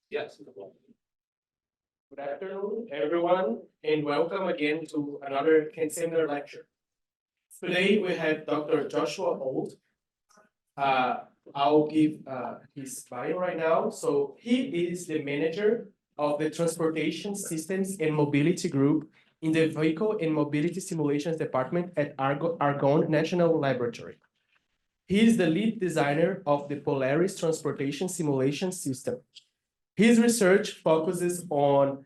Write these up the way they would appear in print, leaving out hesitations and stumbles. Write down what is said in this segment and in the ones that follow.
Yes. Good afternoon, everyone, and welcome again to another seminar lecture. Today we have Dr. Joshua Auld. I'll give his bio right now. So he is the manager of the Transportation Systems and Mobility Group in the Vehicle and Mobility Simulations Department at Argonne National Laboratory. He is the lead designer of the Polaris Transportation Simulation System. His research focuses on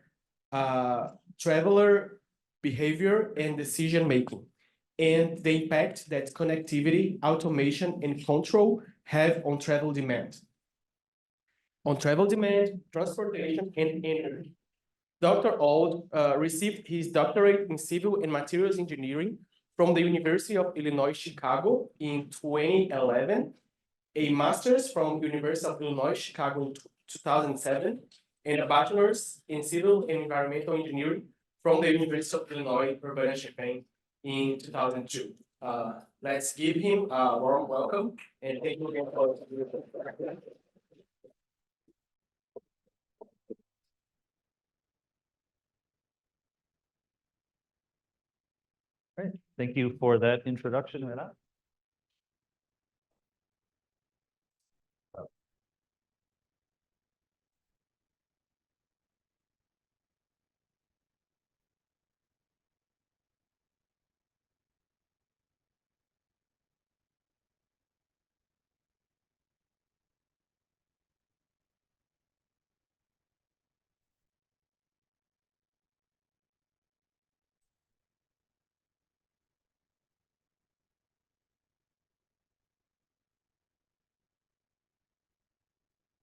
traveler behavior and decision-making, and the impact that connectivity, automation, and control have on travel demand. Transportation, and energy. Dr. Auld received his doctorate in civil and materials engineering from the University of Illinois, Chicago in 2011, a master's from University of Illinois, Chicago in 2007, and a bachelor's in civil and environmental engineering from the University of Illinois, Urbana-Champaign in 2002. Let's give him a warm welcome and thank you again for Great. Thank you for that introduction, Renat.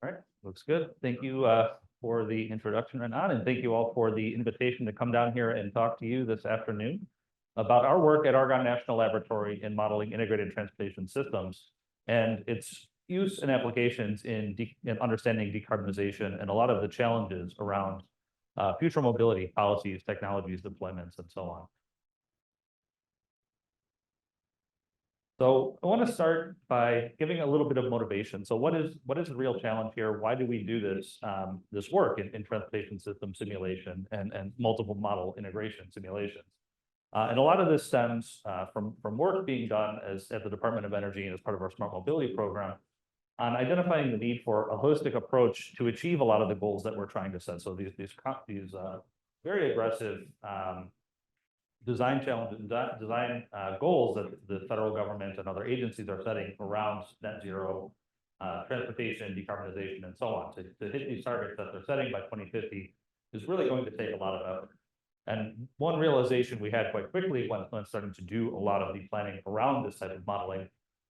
All right, looks good. Thank you for the introduction, Renan, and thank you all for the invitation to come down here and talk to you this afternoon about our work at Argonne National Laboratory in modeling integrated transportation systems and its use and applications in understanding decarbonization and a lot of the challenges around future mobility policies, technologies, deployments, and so on. So I want to start by giving a little bit of motivation. So what is the real challenge here? Why do we do this work in transportation system simulation and multiple model integration simulations? And a lot of this stems from work being done at the Department of Energy and as part of our Smart Mobility program on identifying the need for a holistic approach to achieve a lot of the goals that we're trying to set. So these very aggressive design goals that the federal government and other agencies are setting around net zero transportation, decarbonization, and so on. To hit these targets that they're setting by 2050 is really going to take a lot of effort. And one realization we had quite quickly when starting to do a lot of the planning around this type of modeling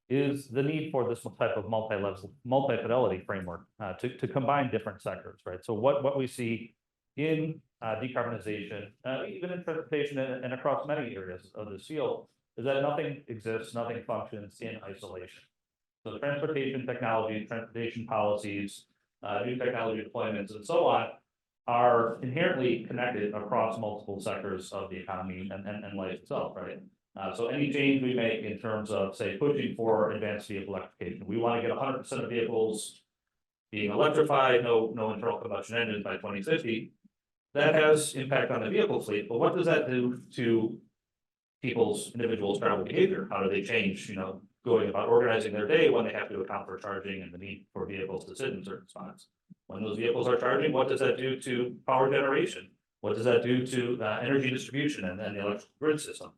is the need for this type of multi-fidelity framework to combine different sectors, right? So what we see in decarbonization, even in transportation and across many areas of this field, is that nothing exists, nothing functions in isolation. So transportation technology, transportation policies, new technology deployments, and so on are inherently connected across multiple sectors of the economy and life itself, right? So any change we make in terms of, say, pushing for advanced vehicle electrification, we want to get 100% of vehicles being electrified, no internal combustion engines by 2050. That has impact on the vehicle fleet, but what does that do to individuals' travel behavior? How do they change, going about organizing their day when they have to account for charging and the need for vehicles to sit in certain spots? When those vehicles are charging, what does that do to power generation? What does that do to energy distribution and the electrical grid system?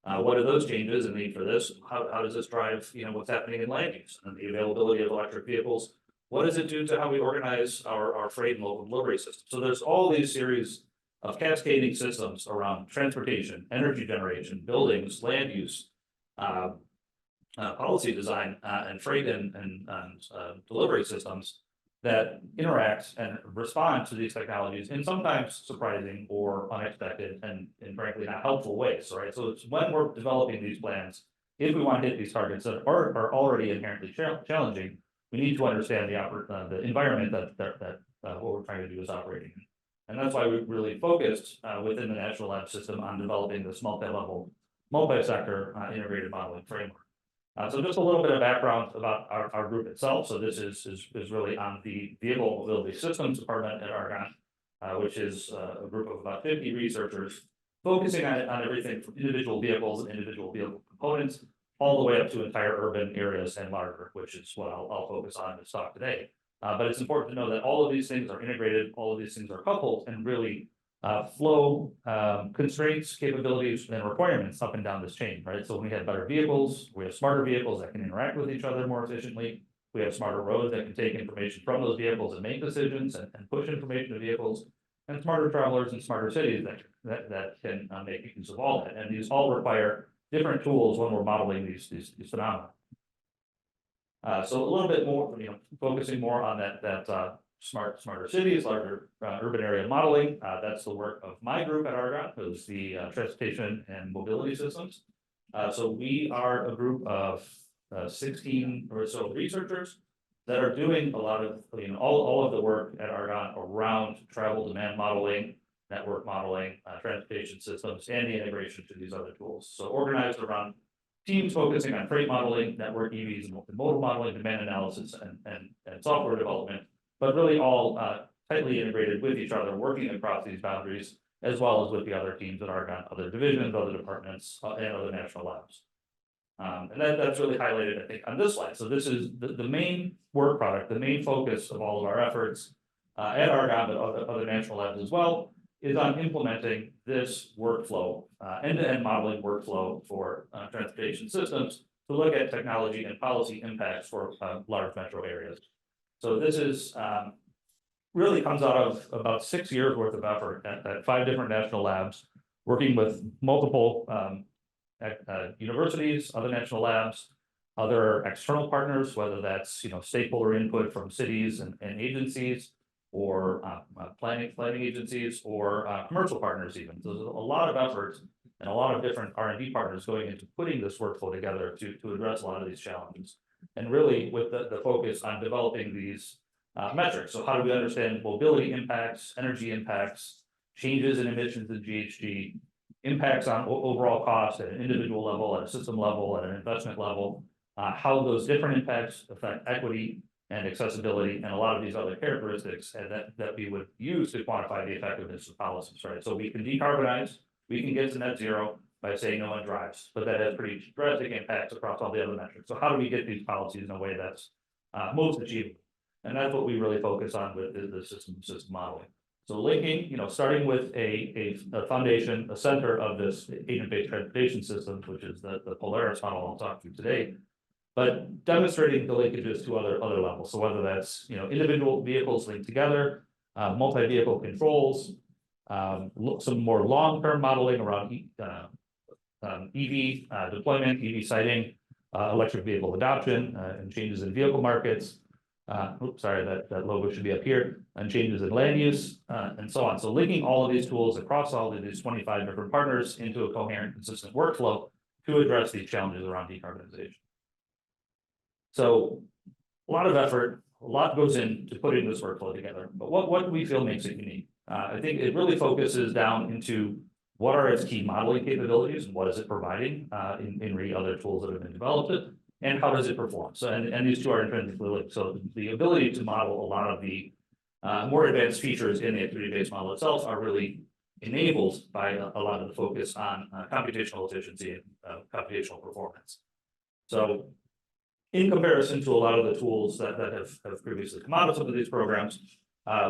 What are those changes and need for this? How does this drive, what's happening in land use and the availability of electric vehicles? What does it do to how we organize our freight and local delivery system? So there's all these series of cascading systems around transportation, energy generation, buildings, land use, policy design, and freight and delivery systems that interact and respond to these technologies in sometimes surprising or unexpected and frankly not helpful ways, right? So it's when we're developing these plans, if we want to hit these targets that are already inherently challenging, we need to understand the environment that what we're trying to do is operating in. And that's why we really focused within the National Lab system on developing this multi-level, multi-sector integrated modeling framework. So just a little bit of background about our group itself. So this is really on the Vehicle Mobility Systems Department at Argonne, which is a group of about 50 researchers focusing on everything from individual vehicles and individual vehicle components, all the way up to entire urban areas and larger, which is what I'll focus on in this talk today. But it's important to know that all of these things are integrated, all of these things are coupled, and really flow constraints, capabilities, and requirements up and down this chain, right? So when we have better vehicles, we have smarter vehicles that can interact with each other more efficiently. We have smarter roads that can take information from those vehicles and make decisions and push information to vehicles, and smarter travelers and smarter cities that can make use of all that. And these all require different tools when we're modeling these phenomena. So a little bit more, focusing more on that smarter cities, larger urban area modeling. That's the work of my group at Argonne, who's the Transportation and Mobility Systems. So we are a group of 16 or so researchers that are doing a lot of, all of the work at Argonne around travel demand modeling, network modeling, transportation systems, and the integration to these other tools. So organized around teams focusing on freight modeling, network EVs, and multimodal modeling, demand analysis, and software development, but really all tightly integrated with each other, working across these boundaries, as well as with the other teams at Argonne, other divisions, other departments, and other national labs. And that's really highlighted, I think, on this slide. So this is the main work product, the main focus of all of our efforts at Argonne, but other national labs as well, is on implementing this workflow, end-to-end modeling workflow for transportation systems to look at technology and policy impacts for large metro areas. So this is really comes out of about 6 years worth of effort at 5 different national labs, working with multiple universities, other national labs, other external partners, whether that's stakeholder input from cities and agencies, or planning agencies, or commercial partners even. So there's a lot of effort and a lot of different R&D partners going into putting this workflow together to address a lot of these challenges. And really with the focus on developing these metrics. So how do we understand mobility impacts, energy impacts, changes in emissions in GHG, impacts on overall cost at an individual level, at a system level, at an investment level, how those different impacts affect equity and accessibility, and a lot of these other characteristics that we would use to quantify the effectiveness of policies, right? So we can decarbonize, we can get to net zero by saying no one drives, but that has pretty drastic impacts across all the other metrics. So how do we get these policies in a way that's most achievable? And that's what we really focus on with the system modeling. So linking, starting with a foundation, a center of this agent-based transportation system, which is the Polaris model I'll talk through today, but demonstrating the linkages to other levels. So whether that's individual vehicles linked together, multi-vehicle controls, some more long-term modeling around EV deployment, EV siting, electric vehicle adoption, and changes in vehicle markets. Oops, sorry, that logo should be up here, and changes in land use, and so on. So linking all of these tools across all of these 25 different partners into a coherent, consistent workflow to address these challenges around decarbonization. So a lot of effort, a lot goes into putting this workflow together, but what do we feel makes it unique? I think it really focuses down into what are its key modeling capabilities and what is it providing in really other tools that have been developed, and how does it perform? So, and these two are intrinsically linked. So the ability to model a lot of the more advanced features in the activity-based model itself are really enabled by a lot of the focus on computational efficiency and computational performance. So in comparison to a lot of the tools that have previously come out of some of these programs,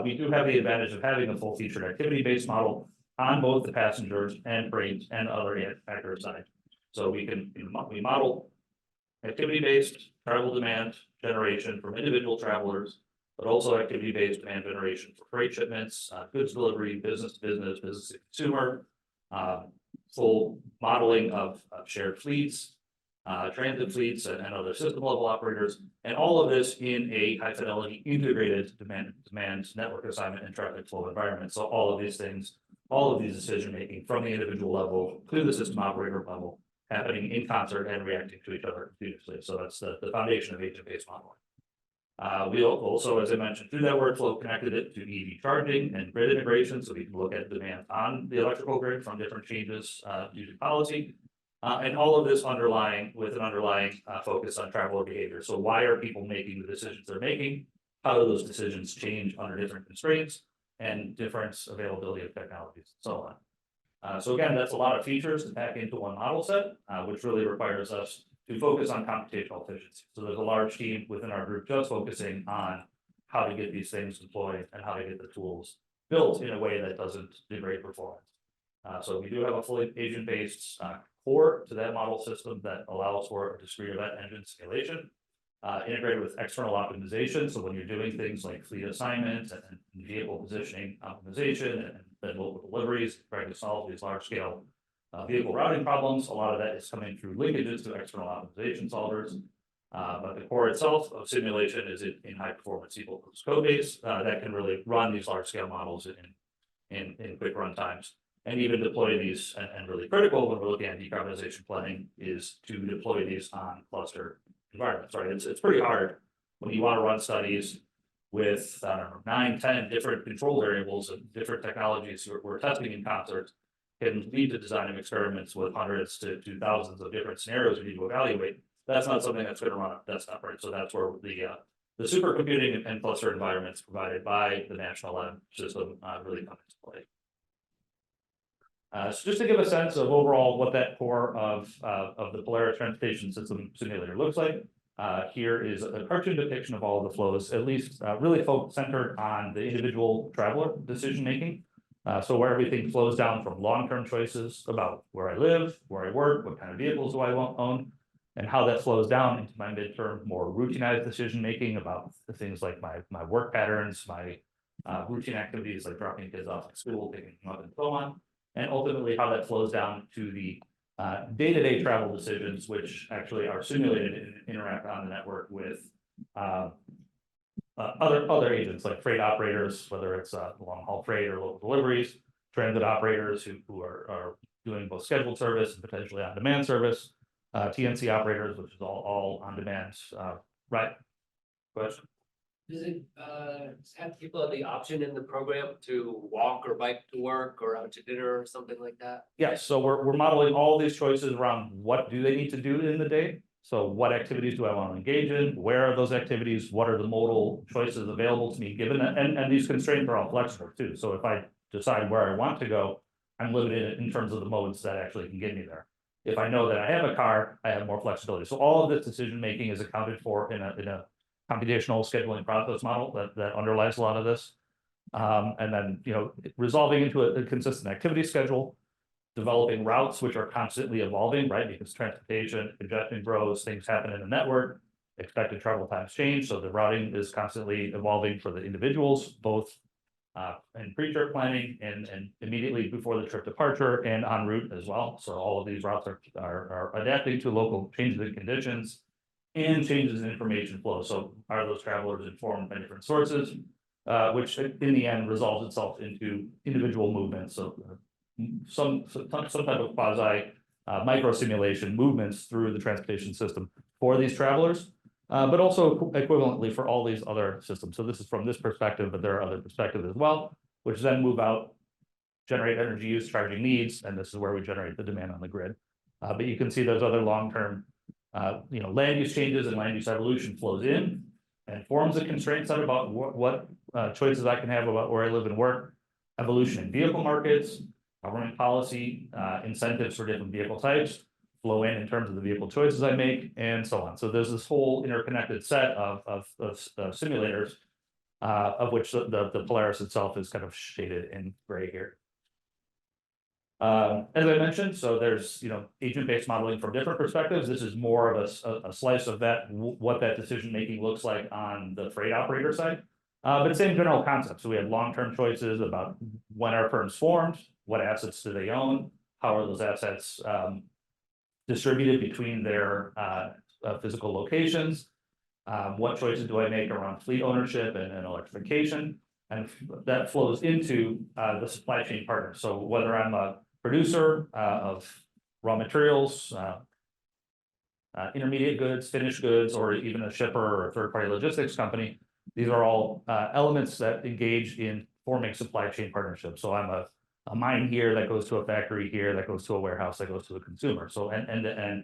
we do have the advantage of having a full featured activity-based model on both the passengers and freight and other actor side. So we model activity-based travel demand generation from individual travelers, but also activity-based demand generation for freight shipments, goods delivery, business to business, business to consumer, full modeling of shared fleets, transit fleets, and other system level operators, and all of this in a high fidelity integrated demand network assignment and traffic flow environment. So all of these things, all of these decision making from the individual level to the system operator level, happening in concert and reacting to each other continuously. So that's the foundation of agent-based modeling. We also, as I mentioned, through that workflow, connected it to EV charging and grid integration, so we can look at demand on the electrical grid from different changes due to policy, And all of this with an underlying focus on traveler behavior. So why are people making the decisions they're making? How do those decisions change under different constraints and different availability of technologies, and so on. So again, that's a lot of features to pack into one model set, which really requires us to focus on computational efficiency. So there's a large team within our group just focusing on how to get these things deployed and how to get the tools built in a way that doesn't degrade performance. So we do have a fully agent-based core to that model system that allows for a discrete event engine simulation, integrated with external optimization. So when you're doing things like fleet assignment and vehicle positioning optimization and then local deliveries, trying to solve these large-scale vehicle routing problems, a lot of that is coming through linkages to external optimization solvers. But the core itself of simulation is in high performance C++ code base that can really run these large scale models in quick run times and even deploy these. And really critical when we're looking at decarbonization planning is to deploy these on cluster environments, right? It's pretty hard when you want to run studies with, I don't know, 9, 10 different control variables and different technologies we're testing in concert can lead to designing experiments with hundreds to thousands of different scenarios we need to evaluate. That's not something that's going to run on a desktop, right? So that's where the supercomputing and cluster environments provided by the National Lab system really come into play. So just to give a sense of overall what that core of the Polaris Transportation System Simulator looks like, here is a cartoon depiction of all of the flows, at least really centered on the individual traveler decision making. So where everything flows down from long-term choices about where I live, where I work, what kind of vehicles do I own, and how that flows down into my midterm, more routinized decision making about the things like my work patterns, my routine activities like dropping kids off at school, picking them up, and so on, and ultimately how that flows down to the day-to-day travel decisions, which actually are simulated and interact on the network with other agents like freight operators, whether it's long-haul freight or local deliveries, transit operators who are doing both scheduled service and potentially on-demand service, TNC operators, which is all on demand. Right? Question? Does it have people the option in the program to walk or bike to work or out to dinner or something like that? Yes. So we're modeling all these choices around what do they need to do in the day. So what activities do I want to engage in? Where are those activities? What are the modal choices available to me given that? And these constraints are all flexible too. So if I decide where I want to go, I'm limited in terms of the modes that actually can get me there. If I know that I have a car, I have more flexibility. So all of this decision making is accounted for in a computational scheduling process model that underlies a lot of this. And then, resolving into a consistent activity schedule, developing routes which are constantly evolving, right? Because transportation, congestion grows, things happen in the network, expected travel times change. So the routing is constantly evolving for the individuals, both in pre-trip planning and immediately before the trip departure and en route as well. So all of these routes are adapting to local changes in conditions and changes in information flow. So are those travelers informed by different sources, which in the end resolves itself into individual movements. So some type of quasi micro simulation movements through the transportation system for these travelers, but also equivalently for all these other systems. So this is from this perspective, but there are other perspectives as well, which then move out, generate energy use, charging needs, and this is where we generate the demand on the grid. But you can see those other long-term, land use changes and land use evolution flows in and forms a constraint set about what choices I can have about where I live and work, evolution in vehicle markets, government policy, incentives for different vehicle types flow in terms of the vehicle choices I make, and so on. So there's this whole interconnected set of simulators, of which the Polaris itself is kind of shaded in gray here. As I mentioned, so there's agent-based modeling from different perspectives. This is more of a slice of that, what that decision making looks like on the freight operator side. But same general concept. So we have long-term choices about when are firms formed, what assets do they own, how are those assets distributed between their physical locations, what choices do I make around fleet ownership and electrification, and that flows into the supply chain partner. So whether I'm a producer of raw materials, intermediate goods, finished goods, or even a shipper or a third-party logistics company, these are all elements that engage in forming supply chain partnerships. So I'm a mine here that goes to a factory here, that goes to a warehouse, that goes to a consumer. So and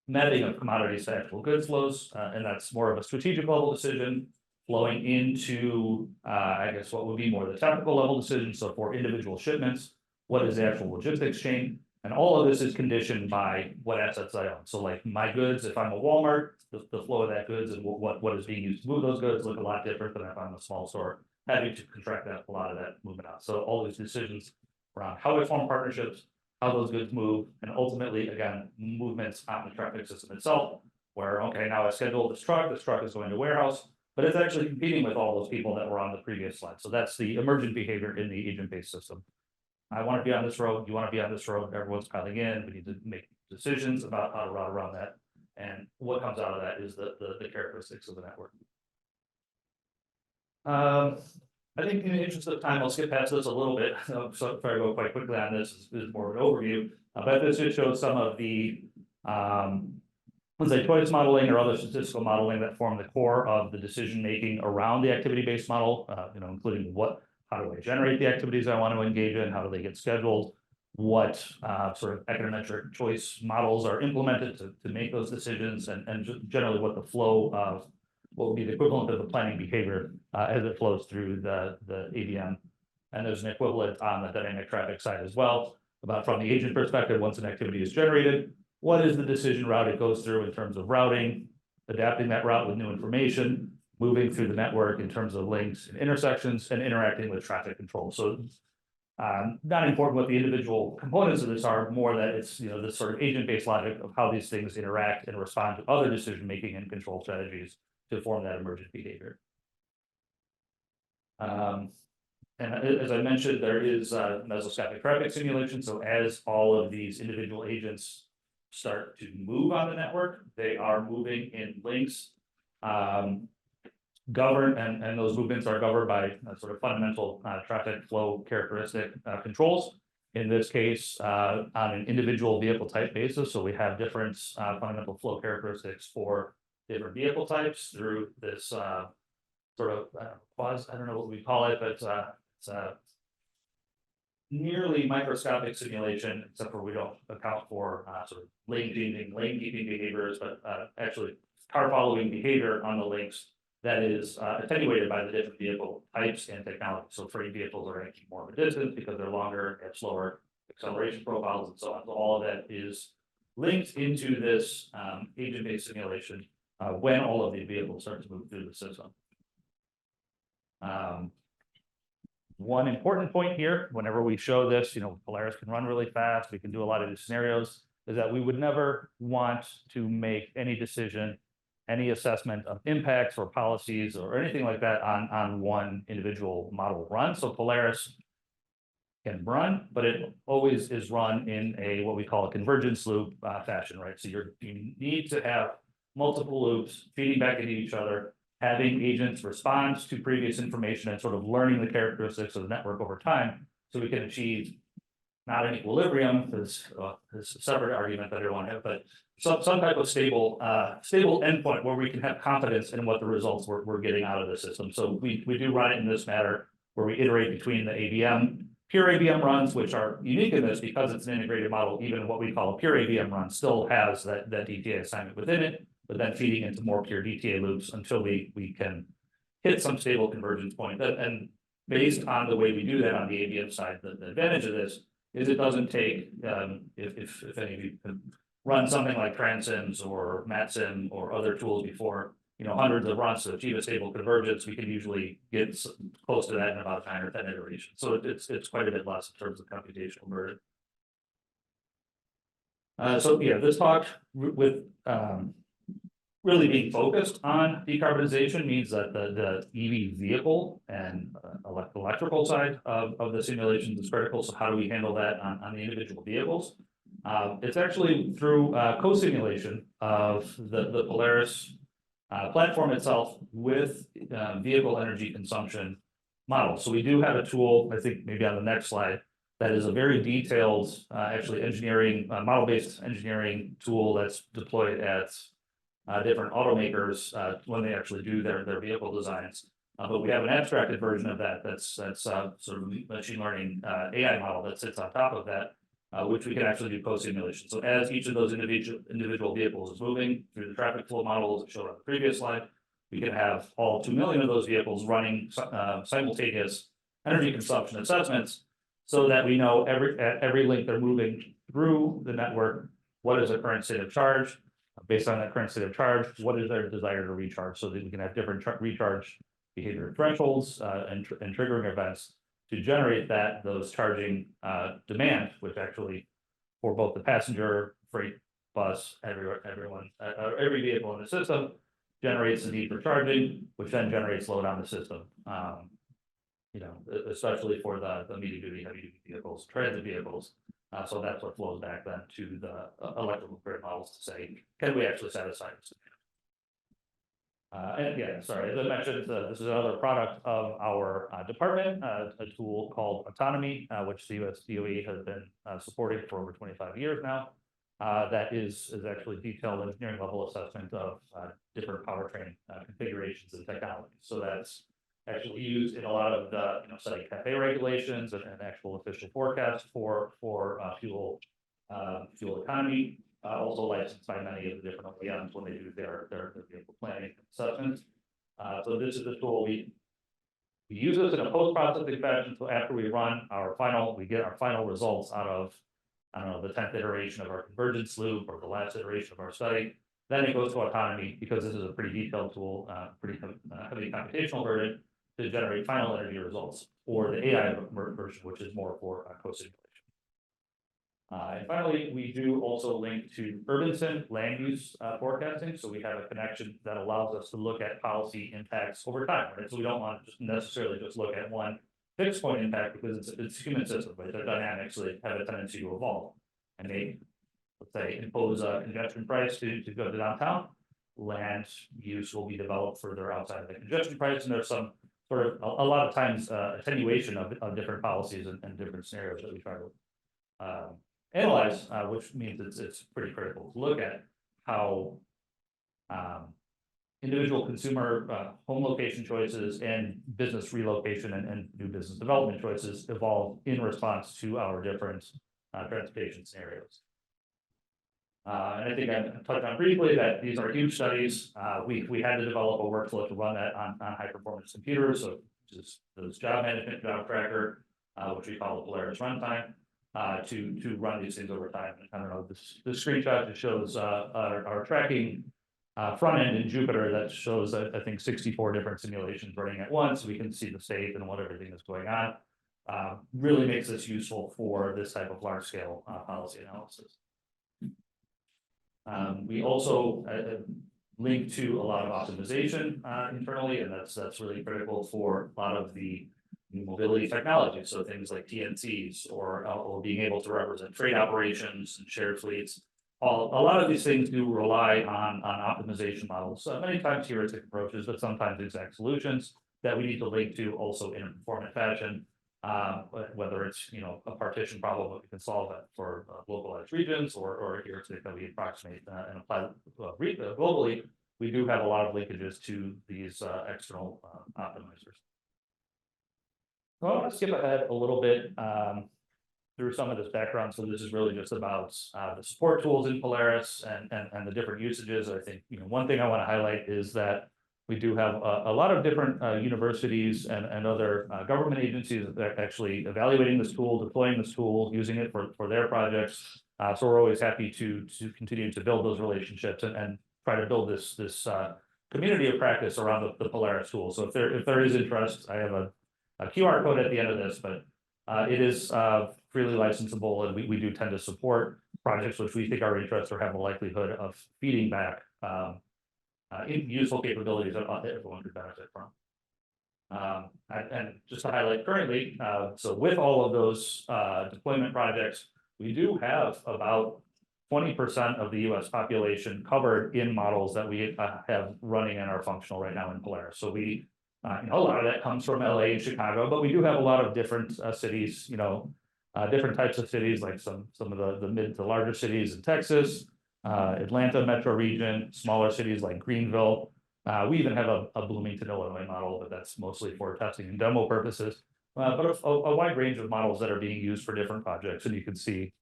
netting of commodities to actual goods flows, and that's more of a strategic level decision flowing into, I guess, what would be more the technical level decision. So for individual shipments, what is the actual logistics chain? And all of this is conditioned by what assets I own. So like my goods, if I'm a Walmart, the flow of that goods and what is being used to move those goods look a lot different than if I'm a small store, having to contract that a lot of that movement out. So all these decisions around how we form partnerships, how those goods move, and ultimately, again, movements on the traffic system itself, where, okay, now I scheduled this truck is going to warehouse, but it's actually competing with all those people that were on the previous slide. So that's the emergent behavior in the agent-based system. I want to be on this road, you want to be on this road, everyone's piling in, we need to make decisions about how to route around that. And what comes out of that is the characteristics of the network. I think in the interest of time, I'll skip past this a little bit. So if I go quite quickly on this, is more of an overview. But this just shows some of the let's say choice modeling or other statistical modeling that form the core of the decision making around the activity-based model, including how do I generate the activities I want to engage in? How do they get scheduled? What sort of econometric choice models are implemented to make those decisions, and generally what the flow of what would be the equivalent of the planning behavior as it flows through the ADM. And there's an equivalent on the dynamic traffic side as well, about from the agent perspective, once an activity is generated, what is the decision route it goes through in terms of routing, adapting that route with new information, moving through the network in terms of links and intersections, and interacting with traffic control. So not important what the individual components of this are, more that it's this sort of agent-based logic of how these things interact and respond to other decision-making and control strategies to form that emergent behavior. And as I mentioned, there is mesoscopic traffic simulation. So as all of these individual agents start to move on the network, they are moving in links governed, and those movements are governed by sort of fundamental traffic flow characteristic controls. In this case, on an individual vehicle type basis. So we have different fundamental flow characteristics for different vehicle types through this sort of I don't know what we call it, but it's a nearly microscopic simulation, except for we don't account for sort of lane keeping behaviors, but actually car following behavior on the links that is attenuated by the different vehicle types and technology. So freight vehicles are going to keep more of a distance because they're longer, have slower acceleration profiles, and so on. So all of that is linked into this agent-based simulation when all of the vehicles start to move through the system. One important point here, whenever we show this, Polaris can run really fast, we can do a lot of these scenarios, is that we would never want to make any decision, any assessment of impacts or policies or anything like that on one individual model run. So Polaris can run, but it always is run in a what we call a convergence loop fashion, right? So you need to have multiple loops feeding back into each other, having agents respond to previous information and sort of learning the characteristics of the network over time, so we can achieve not an equilibrium, this is a separate argument that I don't want to have, but some type of stable endpoint where we can have confidence in what the results we're getting out of the system. So we do run it in this manner where we iterate between the ABM, pure ABM runs, which are unique in this because it's an integrated model. Even what we call a pure ABM run still has that DTA assignment within it, but then feeding into more pure DTA loops until we can hit some stable convergence point. And based on the way we do that on the ABM side, the advantage of this is it doesn't take, if any of you have run something like Transims or MatSim or other tools before, hundreds of runs to achieve a stable convergence, we can usually get close to that in about 9 or 10 iterations. So it's quite a bit less in terms of computational burden. So yeah, this talk with really being focused on decarbonization means that the EV vehicle and electrical side of the simulations is critical. So how do we handle that on the individual vehicles? It's actually through co-simulation of the Polaris platform itself with vehicle energy consumption models. So we do have a tool, I think maybe on the next slide, that is a very detailed actually engineering model-based engineering tool that's deployed at different automakers when they actually do their vehicle designs. But we have an abstracted version of that that's sort of machine learning AI model that sits on top of that, which we can actually do post-simulation. So as each of those individual vehicles is moving through the traffic flow models that showed on the previous slide, we can have all 2 million of those vehicles running simultaneous energy consumption assessments, so that we know at every link they're moving through the network, what is the current state of charge. Based on that current state of charge, what is their desire to recharge, so that we can have different recharge behavior thresholds and triggering events to generate those charging demand, which actually for both the passenger, freight, bus, everyone, every vehicle in the system generates the need for charging, which then generates load on the system. Especially for the medium duty, heavy duty vehicles, transit vehicles. So that's what flows back then to the electrical grid models to say, can we actually satisfy this demand? And yeah, sorry, as I mentioned, this is another product of our department, a tool called Autonomy, which the US DOE has been supporting for over 25 years now. That is actually detailed engineering level assessment of different powertrain configurations and technologies. So that's actually used in a lot of the study cafe regulations and actual official forecasts for fuel economy. Also licensed by many of the different OEMs when they do their vehicle planning assessments. So this is the tool we use this in a post-processing fashion. So after we run we get our final results out of, I don't know, the 10th iteration of our convergence loop or the last iteration of our study. Then it goes to Autonomy, because this is a pretty detailed tool, pretty heavy computational version, to generate final energy results, or the AI version, which is more for co-simulation. And finally, we do also link to urban land use forecasting. So we have a connection that allows us to look at policy impacts over time, right? So we don't want to just necessarily just look at one fixed point impact, because it's human system, right? They're dynamics, so they have a tendency to evolve. And they, let's say, impose a congestion price to go to downtown. Land use will be developed further outside of the congestion price, and there's some sort of a lot of times attenuation of different policies and different scenarios that we try to analyze, which means it's pretty critical to look at how individual consumer home location choices and business relocation and new business development choices evolve in response to our different transportation scenarios. And I think I touched on briefly that these are huge studies. We had to develop a workflow to run that on high performance computers. So just those job management, job tracker, which we call the Polaris runtime, to run these things over time. I don't know, this screenshot just shows our tracking front end in Jupyter that shows, I think, 64 different simulations running at once. We can see the state and what everything is going on. Really makes this useful for this type of large scale policy analysis. We also link to a lot of optimization internally, and that's really critical for a lot of the mobility technology. So things like TNCs or being able to represent trade operations and shared fleets. A lot of these things do rely on optimization models. Many times heuristic approaches, but sometimes exact solutions that we need to link to also in a performant fashion. Whether it's a partition problem that we can solve that for localized regions, or heuristic that we approximate and apply globally, we do have a lot of linkages to these external optimizers. So I want to skip ahead a little bit through some of this background. So this is really just about the support tools in Polaris and the different usages. I think one thing I want to highlight is that we do have a lot of different universities and other government agencies that are actually evaluating this tool, deploying this tool, using it for their projects. So we're always happy to continue to build those relationships and try to build this community of practice around the Polaris tool. So if there is interest, I have a QR code at the end of this, but it is freely licensable, and we do tend to support projects which we think are interested or have a likelihood of feeding back useful capabilities that everyone could benefit from. And just to highlight currently, so with all of those deployment projects, we do have about 20% of the US population covered in models that we have running and are functional right now in Polaris. So we, a lot of that comes from LA and Chicago, but we do have a lot of different cities, different types of cities, like some of the mid to larger cities in Texas, Atlanta metro region, smaller cities like Greenville, We even have a Bloomington, Illinois model, but that's mostly for testing and demo purposes. But a wide range of models that are being used for different projects, and you can see,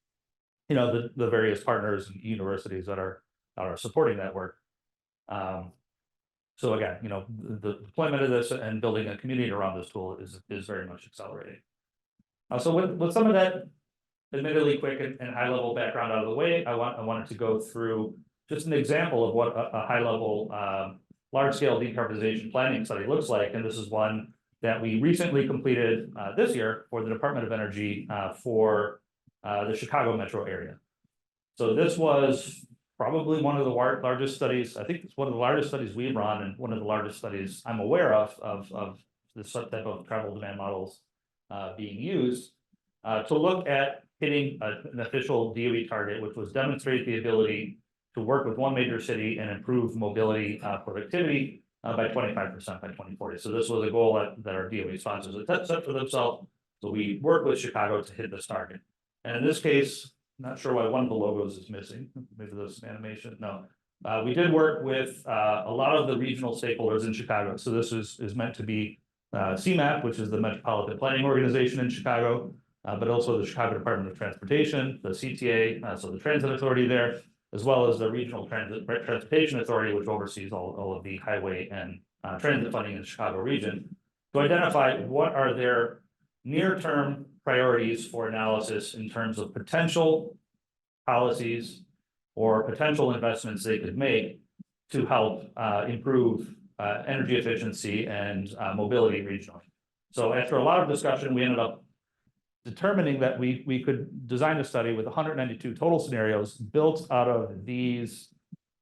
the various partners and universities that are supporting that work. So again, the deployment of this and building a community around this tool is very much accelerating. So with some of that admittedly quick and high level background out of the way, I wanted to go through just an example of what a high level large scale decarbonization planning study looks like. And this is one that we recently completed this year for the Department of Energy for the Chicago metro area. So this was probably one of the largest studies. I think it's one of the largest studies we've run, and one of the largest studies I'm aware of this type of travel demand models being used to look at hitting an official DOE target, which was demonstrate the ability to work with one major city and improve mobility productivity by 25% by 2040. So this was a goal that our DOE sponsors had set for themselves. So we worked with Chicago to hit this target. And in this case, not sure why one of the logos is missing. Maybe there's an animation. No, we did work with a lot of the regional stakeholders in Chicago. So this is meant to be CMAP, which is the Metropolitan Planning Organization in Chicago, but also the Chicago Department of Transportation, the CTA, so the transit authority there, as well as the Regional Transportation Authority, which oversees all of the highway and transit funding in the Chicago region, to identify what are their near-term priorities for analysis in terms of potential policies or potential investments they could make to help improve energy efficiency and mobility regionally. So after a lot of discussion, we ended up determining that we could design a study with 192 total scenarios built out of these,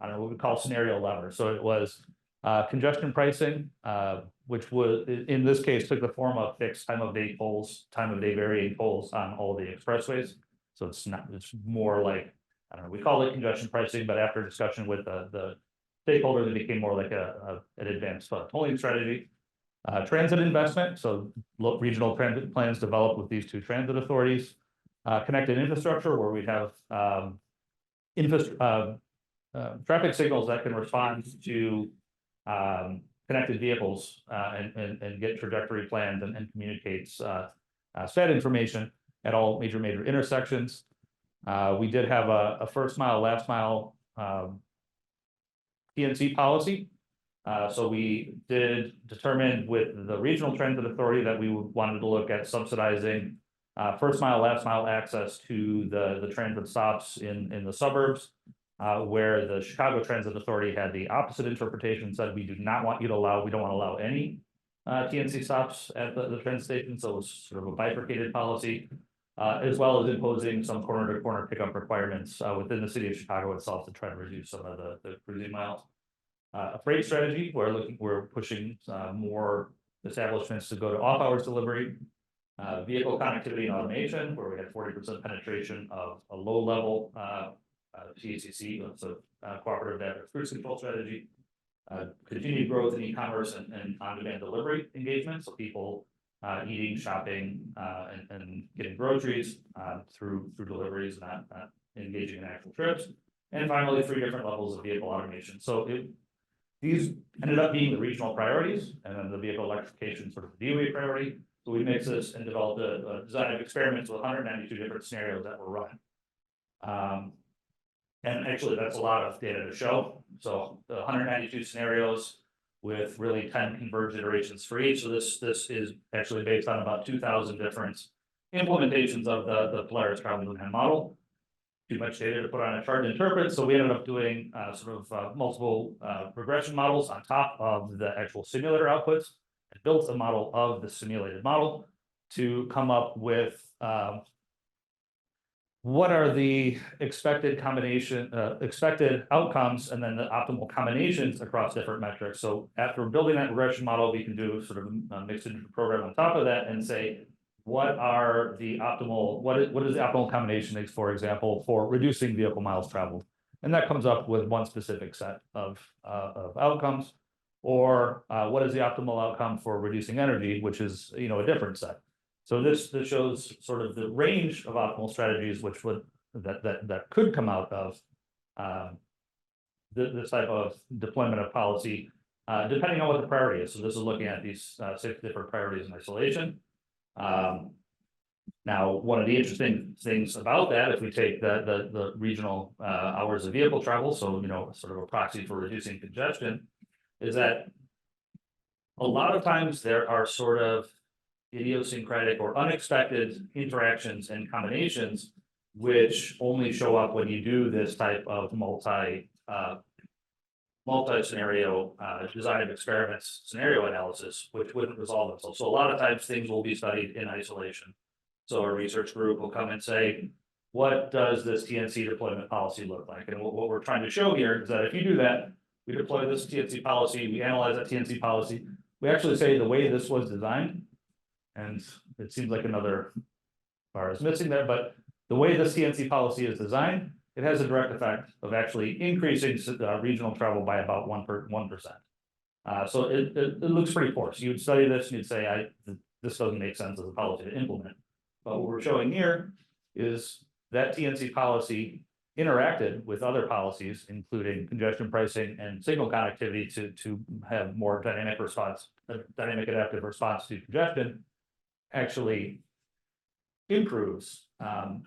I don't know what we call scenario levers. So it was congestion pricing, which was in this case took the form of fixed time of day tolls, time of day varying tolls on all the expressways. So it's more like, I don't know, we call it congestion pricing, but after discussion with the stakeholders, it became more like an advanced tolling strategy. Transit investment, so regional transit plans developed with these two transit authorities. Connected infrastructure, where we have traffic signals that can respond to connected vehicles and get trajectory planned and communicates STAT information at all major intersections. We did have a first mile, last mile PNC policy. So we did determine with the regional transit authority that we wanted to look at subsidizing first mile, last mile access to the transit stops in the suburbs, where the Chicago Transit Authority had the opposite interpretation, said we don't want to allow any TNC stops at the transit station. So it was sort of a bifurcated policy, as well as imposing some corner to corner pickup requirements within the city of Chicago itself to try to reduce some of the cruising miles. A freight strategy, we're pushing more establishments to go to off-hours delivery. Vehicle connectivity and automation, where we had 40% penetration of a low-level TACC, so cooperative adaptive cruise control strategy. Continued growth in e-commerce and on-demand delivery engagement, so people eating, shopping, and getting groceries through deliveries, not engaging in actual trips. And finally, 3 different levels of vehicle automation. So these ended up being the regional priorities, and then the vehicle electrification sort of the DOE priority. So we mixed this and developed a design of experiments with 192 different scenarios that were run. And actually, that's a lot of data to show. So the 192 scenarios with really 10 converged iterations for each. So this is actually based on about 2,000 different implementations of the Polaris travel demand model. Too much data to put on a chart to interpret. So we ended up doing multiple regression models on top of the actual simulator outputs, and built a model of the simulated model to come up with what are the expected outcomes, and then the optimal combinations across different metrics. So after building that regression model, we can do sort of a mixed program on top of that and say, what are the optimal, what is the optimal combination, for example, for reducing vehicle miles traveled? And that comes up with one specific set of outcomes. Or what is the optimal outcome for reducing energy, which is a different set. So this shows sort of the range of optimal strategies which that could come out of this type of deployment of policy depending on what the priority is. So this is looking at these 6 different priorities in isolation. Now, one of the interesting things about that, if we take the regional hours of vehicle travel, so sort of a proxy for reducing congestion, is that a lot of times there are sort of idiosyncratic or unexpected interactions and combinations which only show up when you do this type of multi-scenario design of experiments scenario analysis, which wouldn't resolve themselves. So a lot of times things will be studied in isolation. So a research group will come and say, what does this TNC deployment policy look like? And what we're trying to show here is that if you do that, we deploy this TNC policy, we analyze that TNC policy, we actually say the way this was designed, and it seems like another bar is missing there, but the way this TNC policy is designed, it has a direct effect of actually increasing regional travel by about 1%. So it looks pretty poor. So you would study this and you'd say, this doesn't make sense as a policy to implement. But what we're showing here is that TNC policy interacted with other policies, including congestion pricing and signal connectivity to have more dynamic adaptive response to congestion, actually improves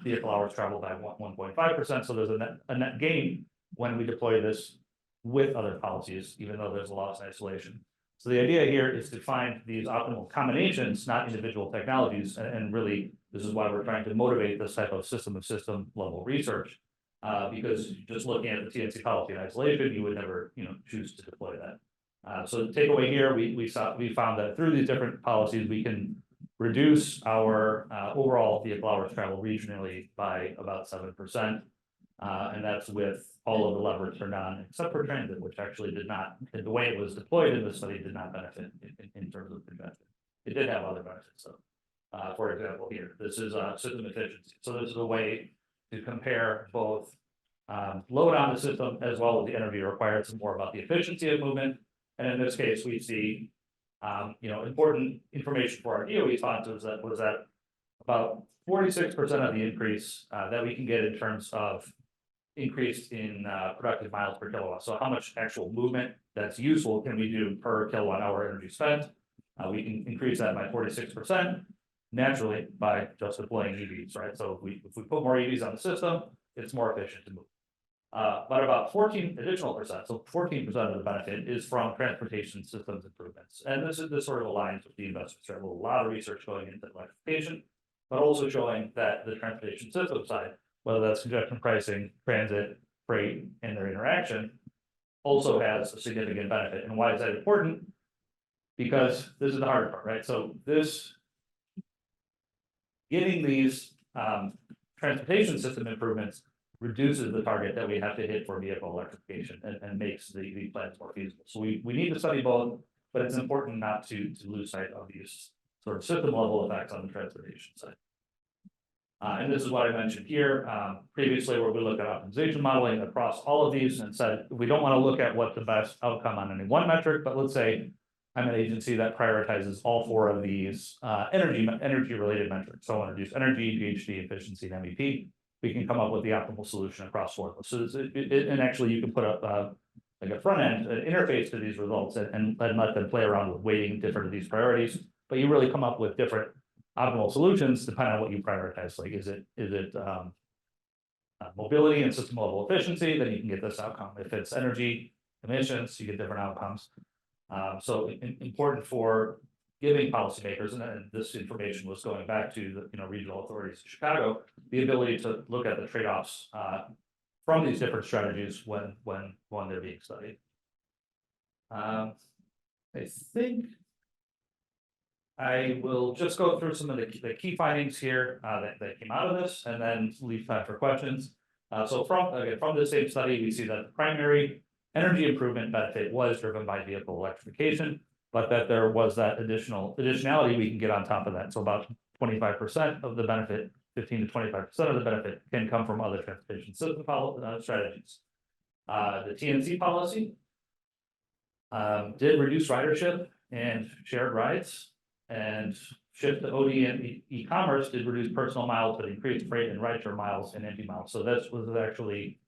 vehicle hours traveled by 1.5%. So there's a net gain when we deploy this with other policies, even though there's a loss in isolation. So the idea here is to find these optimal combinations, not individual technologies, and really this is why we're trying to motivate this type of system level research, because just looking at the TNC policy in isolation, you would never choose to deploy that. So the takeaway here, we found that through these different policies, we can reduce our overall vehicle hours travel regionally by about 7%. And that's with all of the levers turned on, except for transit, which actually did not, the way it was deployed in the study did not benefit in terms of congestion. It did have other benefits. So, for example, here, this is system efficiency. So this is a way to compare both load on the system as well as the energy required. It's more about the efficiency of movement. And in this case, we see important information for our DOE sponsors was that about 46% of the increase that we can get in terms of increase in productive miles per kilowatt. So how much actual movement that's useful can we do per kilowatt hour energy spent? We can increase that by 46% naturally by just deploying EVs, right? So if we put more EVs on the system, it's more efficient to move. But about 14 additional percent, so 14% of the benefit is from transportation systems improvements. And this sort of aligns with the investments. There's a lot of research going into electrification, but also showing that the transportation system side, whether that's congestion pricing, transit, freight, and their interaction, also has a significant benefit. And why is that important? Because this is the hard part, right? So getting these transportation system improvements reduces the target that we have to hit for vehicle electrification and makes the plans more feasible. So we need to study both, but it's important not to lose sight of these sort of system level effects on the transportation side. And this is what I mentioned here previously, where we look at optimization modeling across all of these and said, we don't want to look at what the best outcome on any one metric, but let's say I'm an agency that prioritizes all 4 of these energy related metrics. So I want to reduce energy, GHG, efficiency, and MEP. We can come up with the optimal solution across 4 of those. So and actually you can put up like a front end interface to these results and let them play around with weighting different of these priorities, but you really come up with different optimal solutions depending on what you prioritize. Like, is it mobility and system level efficiency, then you can get this outcome. If it's energy emissions, you get different outcomes. So important for giving policymakers, and this information was going back to the regional authorities in Chicago, the ability to look at the trade-offs from these different strategies when they're being studied. I think I will just go through some of the key findings here that came out of this, and then leave time for questions. So from the same study, we see that the primary energy improvement benefit was driven by vehicle electrification, but that there was that additionality we can get on top of that. So about 25% of the benefit, 15 to 25% of the benefit can come from other transportation system strategies. The TNC policy did reduce ridership and shared rides, and shift to OD and e-commerce did reduce personal miles, but increased freight and rideshare miles and empty miles. So this was actually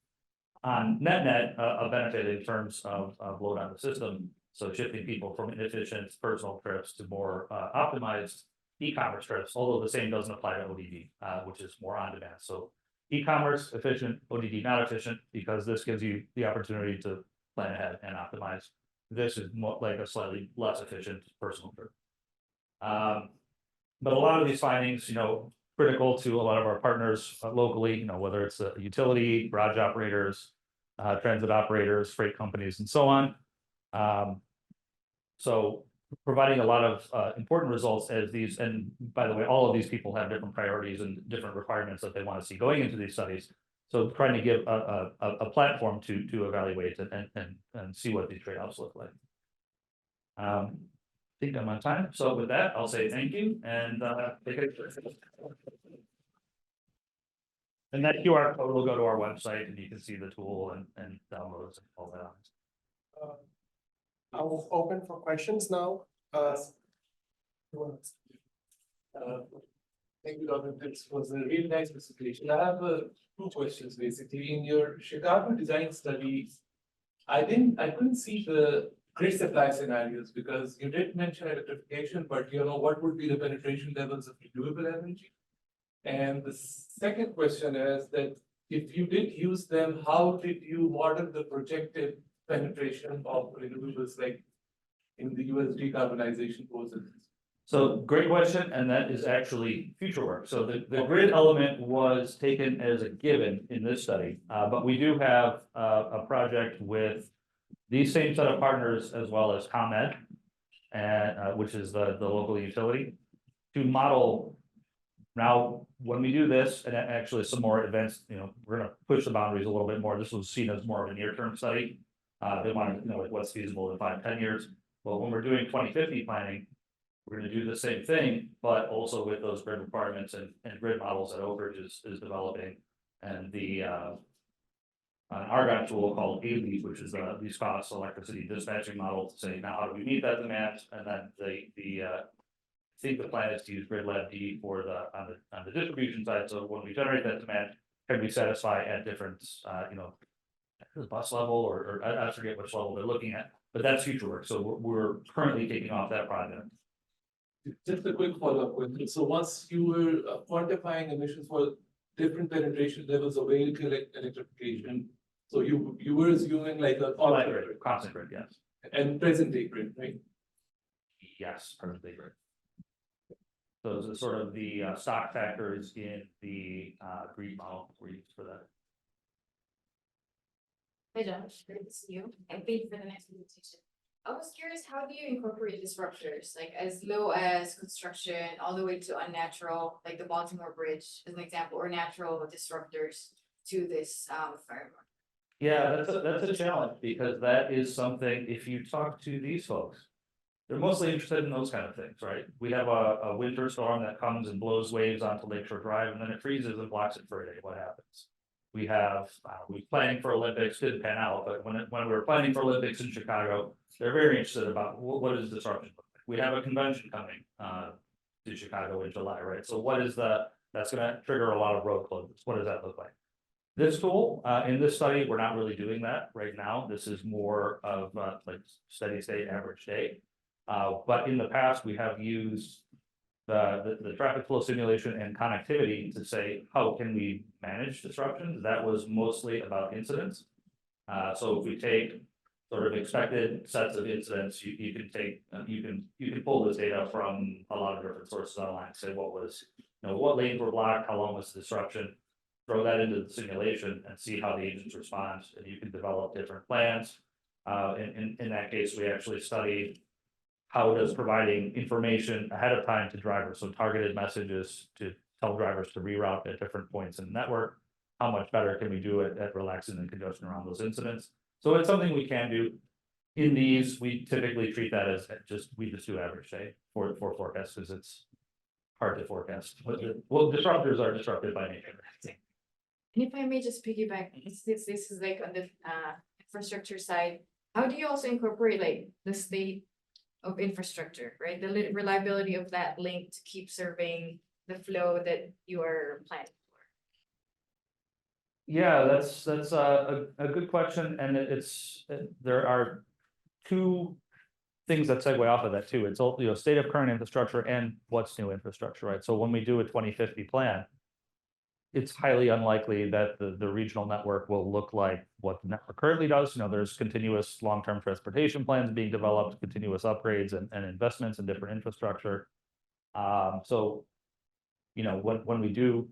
on net a benefit in terms of load on the system So shifting people from inefficient personal trips to more optimized e-commerce trips, although the same doesn't apply to ODD, which is more on demand. So e-commerce efficient, ODD not efficient, because this gives you the opportunity to plan ahead and optimize. This is more like a slightly less efficient personal trip. But a lot of these findings, critical to a lot of our partners locally, whether it's a utility, garage operators, transit operators, freight companies, and so on. So providing a lot of important results as these, and by the way, all of these people have different priorities and different requirements that they want to see going into these studies. So trying to give a platform to evaluate and see what these trade-offs look like. I think I'm on time. So with that, I'll say thank you and take it. And that QR code will go to our website and you can see the tool and downloads and all that. I'll open for questions now. Thank you, Dr. This was a really nice presentation. I have two questions basically. In your Chicago design studies, I couldn't see the grid supply scenarios because you did mention electrification, but what would be the penetration levels of renewable energy? And the second question is that if you did use them, how did you model the projected penetration of renewables like in the US decarbonization process? So great question, and that is actually future work. So the grid element was taken as a given in this study, but we do have a project with these same set of partners as well as ComEd, and which is the local utility, to model. Now, when we do this, and actually some more advanced, we're going to push the boundaries a little bit more. This was seen as more of a near-term study. They wanted to know what's feasible in 5-10 years. Well, when we're doing 2050 planning, we're going to do the same thing, but also with those grid requirements and grid models that Oak Ridge is developing, and the an Argonne tool called Auld, which is the least cost electricity dispatching model to say, now how do we meet that demand? And then I think the plan is to use grid lab D for on the distribution side. So when we generate that demand, can we satisfy at different the bus level or I forget which level they're looking at, but that's future work. So we're currently kicking off that project. Just a quick follow-up question. So once you were quantifying emissions for different penetration levels of vehicle electrification, so you were assuming like a Constant grid, yes. And present day grid, right? Yes, present day grid. Those are sort of the stock factors in the green model we're used for that. Hi, Josh. Great to see you. And thank you for the nice presentation. I was curious, how do you incorporate disruptors, like as low as construction, all the way to unnatural, like the Baltimore Bridge, as an example, or natural disruptors to this framework? Yeah, that's a challenge, because that is something, if you talk to these folks, they're mostly interested in those kind of things, right? We have a winter storm that comes and blows waves onto Lakeshore Drive, and then it freezes and blocks it for a day. What happens? We have, we planning for Olympics, didn't pan out, but when we were planning for Olympics in Chicago, they're very interested about what is disruption look like. We have a convention coming to Chicago in July, right? So that's going to trigger a lot of road closures. What does that look like? This tool, in this study, we're not really doing that right now. This is more of like steady state average day. But in the past, we have used the traffic flow simulation and connectivity to say, how can we manage disruptions? That was mostly about incidents. So if we take sort of expected sets of incidents, you can take, you can pull this data from a lot of different sources online, say what lanes were blocked, how long was the disruption, throw that into the simulation and see how the agents respond, and you can develop different plans. In that case, we actually studied how does providing information ahead of time to drivers, so targeted messages to tell drivers to reroute at different points in the network, how much better can we do it at relaxing the congestion around those incidents? So it's something we can do. In these, we typically treat that as we just do average day for forecast, because it's hard to forecast. Well, disruptors are disrupted by nature. And if I may just piggyback, this is like on the infrastructure side, how do you also incorporate like the state of infrastructure, right? The reliability of that link to keep serving the flow that you are planning for? Yeah, that's a good question, and there are two things that segue off of that too. It's all, state of current infrastructure and what's new infrastructure, right? So when we do a 2050 plan, it's highly unlikely that the regional network will look like what the network currently does. There's continuous long-term transportation plans being developed, continuous upgrades and investments in different infrastructure. So, when we do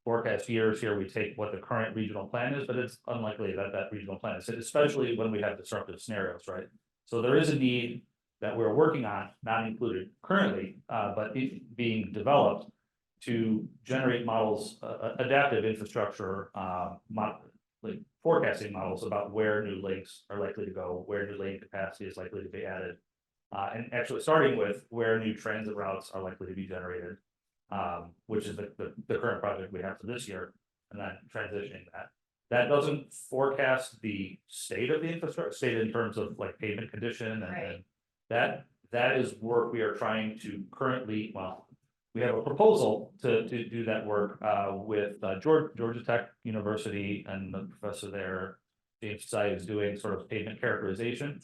forecast years here, we take what the current regional plan is, but it's unlikely that that regional plan is, especially when we have disruptive scenarios, right? So there is a need that we're working on, not included currently, but being developed to generate models, adaptive infrastructure, like forecasting models about where new lakes are likely to go, where new lane capacity is likely to be added, and actually starting with where new transit routes are likely to be generated, which is the current project we have for this year, and then transitioning that. That doesn't forecast the state of the infrastructure, state in terms of like pavement condition, and that is work we are trying to currently, we have a proposal to do that work with Georgia Tech University, and the professor there, James Tsai, is doing sort of pavement characterization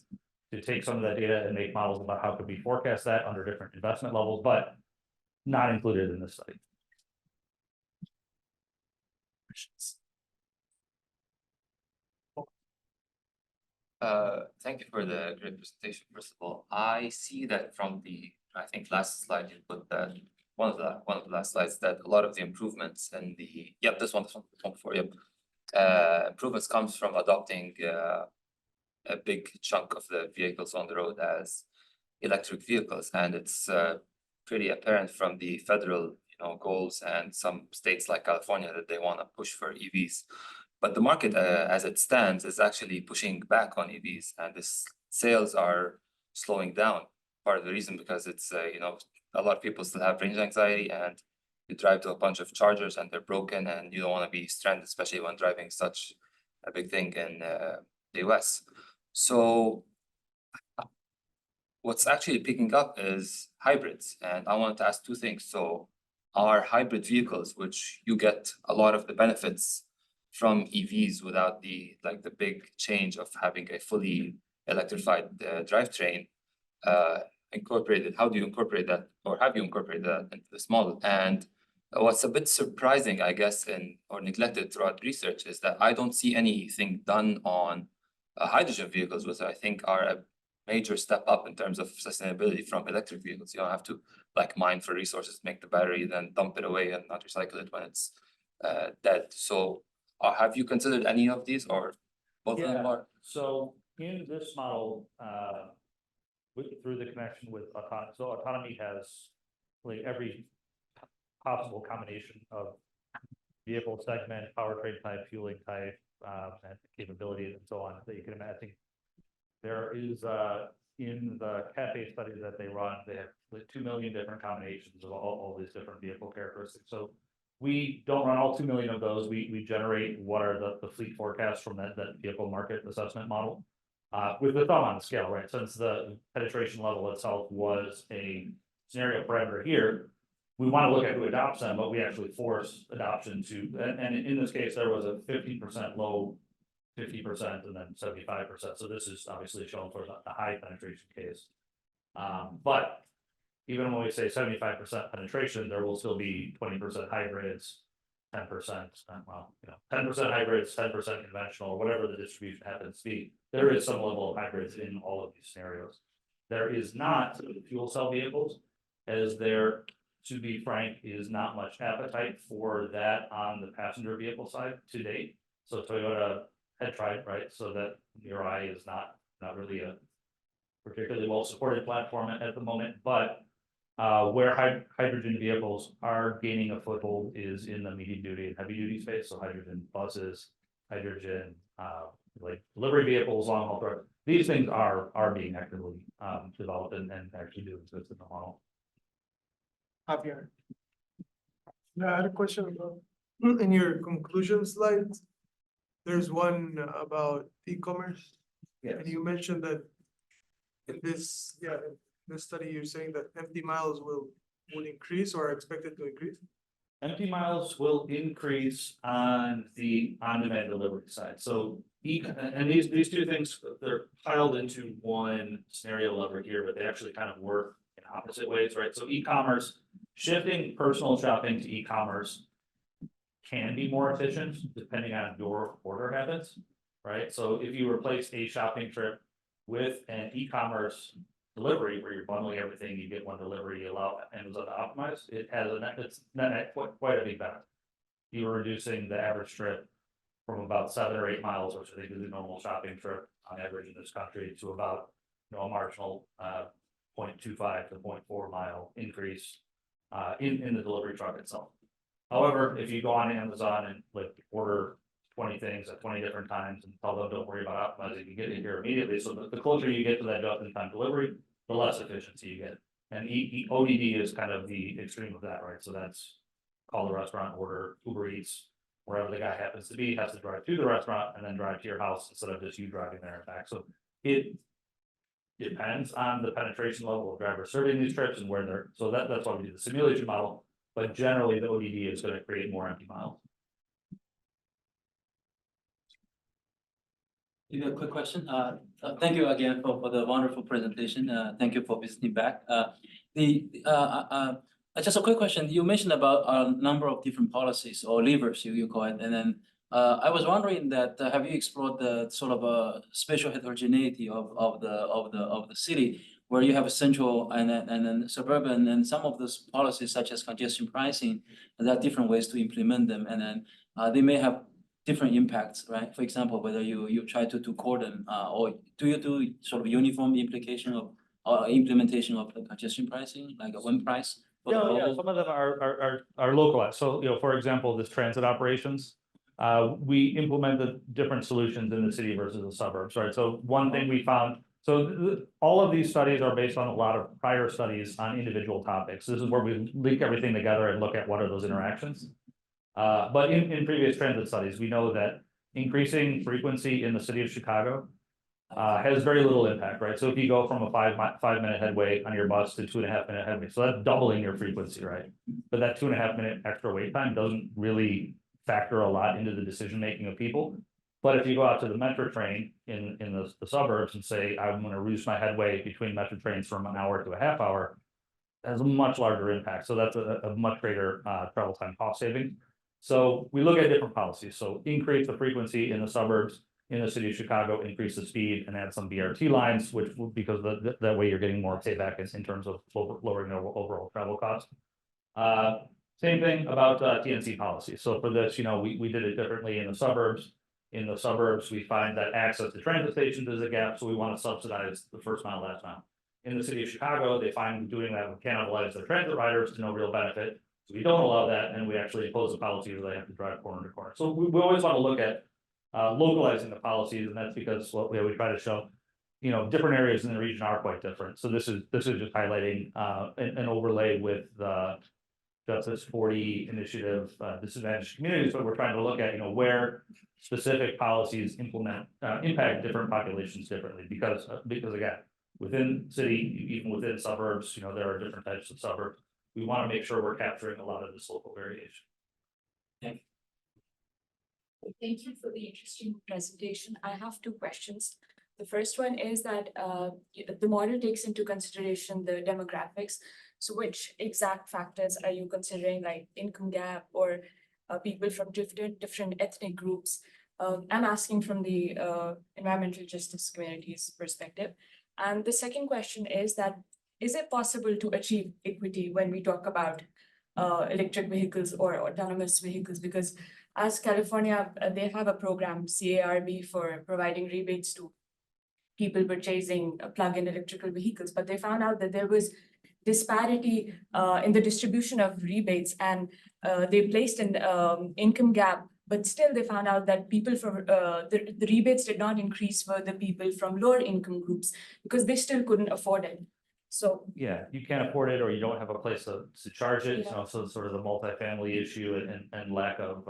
to take some of that data and make models about how could we forecast that under different investment levels, but not included in this study. Thank you for the great presentation. First of all, I see that from the, I think last slide you put that one of the last slides, that a lot of the improvements and this one before, improvements comes from adopting a big chunk of the vehicles on the road as electric vehicles, and it's pretty apparent from the federal goals and some states like California that they want to push for EVs. But the market as it stands is actually pushing back on EVs, and this sales are slowing down. Part of the reason because it's a lot of people still have range anxiety, and you drive to a bunch of chargers and they're broken, and you don't want to be stranded, especially when driving such a big thing in the US. So what's actually picking up is hybrids, and I wanted to ask two things. So are hybrid vehicles, which you get a lot of the benefits from EVs without the big change of having a fully electrified drivetrain, incorporated? How do you incorporate that, or have you incorporated that into this model? And what's a bit surprising, I guess, or neglected throughout research, is that I don't see anything done on hydrogen vehicles, which I think are a major step up in terms of sustainability from electric vehicles. You don't have to mine for resources, make the battery, then dump it away and not recycle it when it's dead. So have you considered any of these, or both of them are? So in this model, through the connection with autonomy, so autonomy has every possible combination of vehicle segment, powertrain type, fueling type, and capabilities and so on that you can imagine. There is in the CAFE studies that they run, they have 2 million different combinations of all these different vehicle characteristics. So we don't run all 2 million of those. We generate what are the fleet forecasts from that vehicle market assessment model, with the thumb on the scale, right? Since the penetration level itself was a scenario parameter here, we want to look at who adopts them, but we actually force adoption to, and in this case, there was a 15% low, 50%, and then 75%. So this is obviously shown for the high penetration case. But even when we say 75% penetration, there will still be 20% hybrids, 10%, 10% hybrids, 10% conventional, whatever the distribution happens to be. There is some level of hybrids in all of these scenarios. There is not fuel cell vehicles, as there, to be frank, is not much appetite for that on the passenger vehicle side to date. So Toyota had tried, right? So that Mirai is not really a particularly well supported platform at the moment, but where hydrogen vehicles are gaining a foothold is in the medium duty and heavy duty space. So hydrogen buses, hydrogen delivery vehicles, long haul trucks. These things are being actively developed and actually do exist in the model. Javier. I had a question about, in your conclusion slides, there's one about e-commerce. Yes. And you mentioned that in this study, you're saying that empty miles will increase or are expected to increase? Empty miles will increase on the on-demand delivery side. So And these two things, they're piled into one scenario lever here, but they actually kind of work in opposite ways, right? So e-commerce, shifting personal shopping to e-commerce can be more efficient depending on your order habits, right? So if you replace a shopping trip with an e-commerce delivery where you're bundling everything, you get one delivery, you allow Amazon to optimize, it has it's quite a big benefit. You're reducing the average trip from about 7 or 8 miles, which I think is a normal shopping trip on average in this country, to about, a marginal 0.25 to 0.4 mile increase in the delivery truck itself. However, if you go on Amazon and like order 20 things at 20 different times and tell them don't worry about optimizing, you get it here immediately. So the closer you get to that just-in-time delivery, the less efficiency you get. And ODD is kind of the extreme of that, right? So that's call the restaurant, order Uber Eats, wherever the guy happens to be, has to drive to the restaurant and then drive to your house instead of just you driving there and back. So it depends on the penetration level of drivers serving these trips and where they're, so that's why we do the simulation model. But generally, the ODD is going to create more empty miles. You got a quick question? Thank you again for the wonderful presentation. Thank you for visiting back. Just a quick question. You mentioned about a number of different policies or levers you call it, and then I was wondering that have you explored the sort of a spatial heterogeneity of the city, where you have a central and then suburban, and some of those policies such as congestion pricing, there are different ways to implement them, and then they may have different impacts, right? For example, whether you try to cordon or do you do sort of uniform implication of implementation of the congestion pricing, like a one price? Yeah, some of them are localized. So, for example, this transit operations, we implemented different solutions in the city versus the suburbs, right? So one thing we found, so all of these studies are based on a lot of prior studies on individual topics. This is where we link everything together and look at what are those interactions. But in previous transit studies, we know that increasing frequency in the city of Chicago has very little impact, right? So if you go from a 5-minute headway on your bus to 2.5-minute headway, so that's doubling your frequency, right? But that 2.5-minute extra wait time doesn't really factor a lot into the decision-making of people. But if you go out to the metro train in the suburbs and say, I'm going to reduce my headway between metro trains from an hour to a half hour, it has a much larger impact. So that's a much greater travel time cost saving. So we look at different policies. So increase the frequency in the suburbs, in the city of Chicago, increase the speed and add some BRT lines, which because that way you're getting more payback in terms of lowering the overall travel cost. Same thing about TNC policy. So for this, we did it differently in the suburbs. In the suburbs, we find that access to transit stations is a gap, so we want to subsidize the first mile, last mile. In the city of Chicago, they find doing that would cannibalize their transit riders to no real benefit. So we don't allow that, and we actually impose a policy where they have to drive corner to corner. So we always want to look at localizing the policies, and that's because we try to show, different areas in the region are quite different. So this is just highlighting an overlay with the Justice 40 initiative, disadvantaged communities, but we're trying to look at, where specific policies impact different populations differently, because again, within city, even within suburbs, there are different types of suburbs. We want to make sure we're capturing a lot of this local variation. Thank you for the interesting presentation. I have 2 questions. The first one is that the model takes into consideration the demographics. So which exact factors are you considering, like income gap or people from different ethnic groups? I'm asking from the environmental justice community's perspective. And the second question is that, is it possible to achieve equity when we talk about electric vehicles or autonomous vehicles? Because as California, they have a program, CARB, for providing rebates to people purchasing plug-in electrical vehicles, but they found out that there was disparity in the distribution of rebates, and they placed an income gap, but still they found out that people from the rebates did not increase for the people from lower income groups because they still couldn't afford it. So yeah, you can't afford it, or you don't have a place to charge it. Yeah. So sort of the multifamily issue and lack of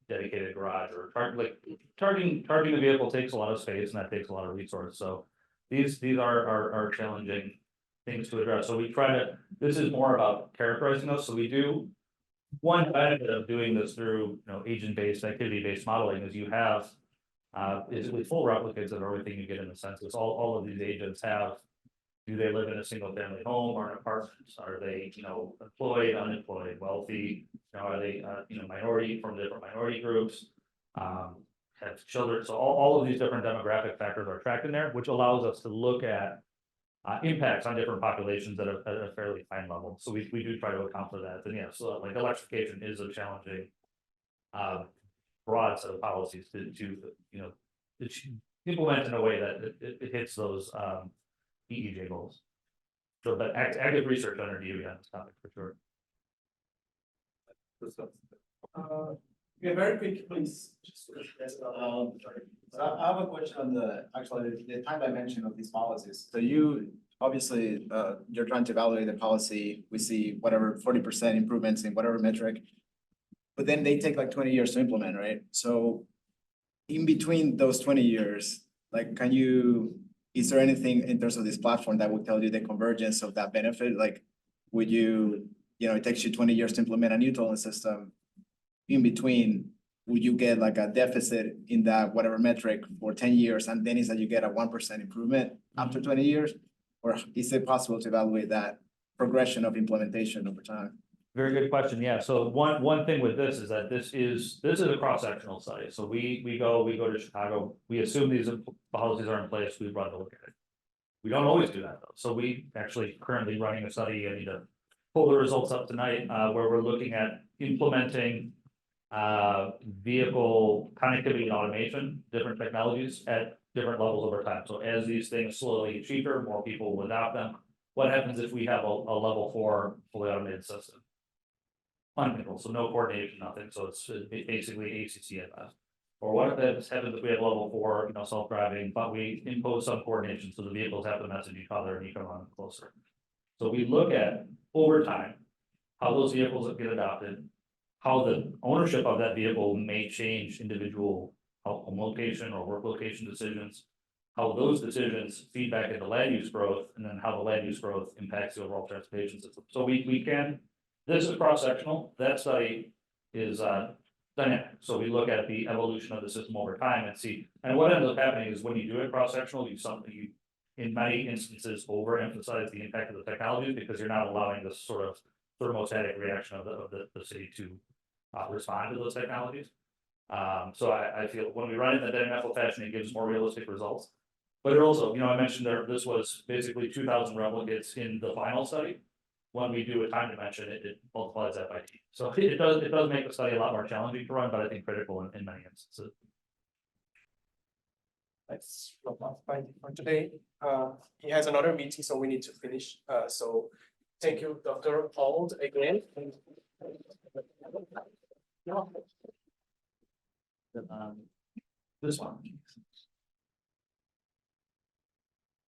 dedicated garage or charging the vehicle takes a lot of space, and that takes a lot of resources. So these are challenging things to address. So we try to. This is more about characterizing those. So we do. One benefit of doing this through agent-based, activity-based modeling is you have basically full replicates of everything you get in the census. All of these agents have, do they live in a single family home or an apartment? Are they, employed, unemployed, wealthy? Are they, minority from different minority groups? Have children, so all of these different demographic factors are tracked in there, which allows us to look at impacts on different populations at a fairly fine level. So we do try to account for that. And yeah, so like electrification is a challenging broad set of policies to implement in a way that it hits those EEJ goals. So, but active research under DOE on this topic for sure. Yeah, very quick, please. I have a question on the time dimension of these policies. So you, obviously, you're trying to evaluate the policy. We see whatever 40% improvements in whatever metric. But then they take like 20 years to implement, right? So in between those 20 years, like, is there anything in terms of this platform that would tell you the convergence of that benefit? Like, would you, it takes you 20 years to implement a new tolling system. In between, would you get like a deficit in that whatever metric for 10 years, and then is that you get a 1% improvement after 20 years? Or is it possible to evaluate that progression of implementation over time? Very good question. Yeah. So one thing with this is that this is a cross-sectional study. So we go to Chicago, we assume these policies are in place, we run to look at it. We don't always do that though. So we actually currently running a study, I need to pull the results up tonight, where we're looking at implementing vehicle connectivity and automation, different technologies at different levels over time. So as these things slowly get cheaper, more people will adopt them. What happens if we have a level 4 fully automated system? Uncontrolled, so no coordination, nothing. So it's basically ACC at best. Or what if that happens if we have level 4, self-driving, but we impose some coordination so the vehicles have to message each other and you can run closer. So we look at over time how those vehicles get adopted, how the ownership of that vehicle may change individual home location or work location decisions, how those decisions feed back into land use growth, and then how the land use growth impacts the overall transportation system. So we can, this is cross-sectional, that study is dynamic. So we look at the evolution of the system over time and see, and what ends up happening is when you do it cross-sectional, you in many instances overemphasize the impact of the technology because you're not allowing this sort of thermostatic reaction of the city to respond to those technologies. So I feel when we run it in the dynamical fashion, it gives more realistic results. But it also, I mentioned this was basically 2,000 replicates in the final study. When we do a time dimension, it multiplies that by T. So it does make the study a lot more challenging to run, but I think critical in many instances. That's for today. He has another meeting, so we need to finish. So thank you, Dr. Auld, again. This one.